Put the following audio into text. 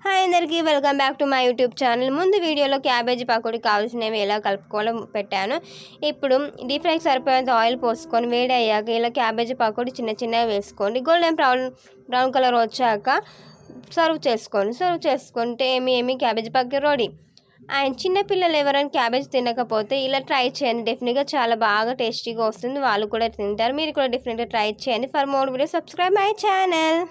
Hi అందరికీ welcome back to my YouTube channel. ముందు వీడియోలో క్యాబేజీ పకోడీ కావాల్సినవి ఎలా కలుపుకోవాలో పెట్టాను. ఇప్పుడు డీప్ ఫ్రైకి సరిపోయేంత ఆయిల్ పోసుకొని వేడి అయ్యాక ఇలా క్యాబేజీ పకోడీ చిన్న చిన్నగా వేసుకోండి. గోల్డెన్ బ్రౌన్ కలర్ వచ్చాక సర్వ్ చేసుకుంటే ఏమి క్యాబేజీ పకోడీ రెడీ. అండ్ చిన్నపిల్లలు ఎవరైనా క్యాబేజ్ తినకపోతే ఇలా ట్రై చేయండి. డెఫినెట్గా చాలా బాగా టేస్టీగా వస్తుంది, వాళ్ళు కూడా తింటారు. మీరు కూడా డెఫినెట్గా ట్రై చేయండి. For more video subscribe my channel.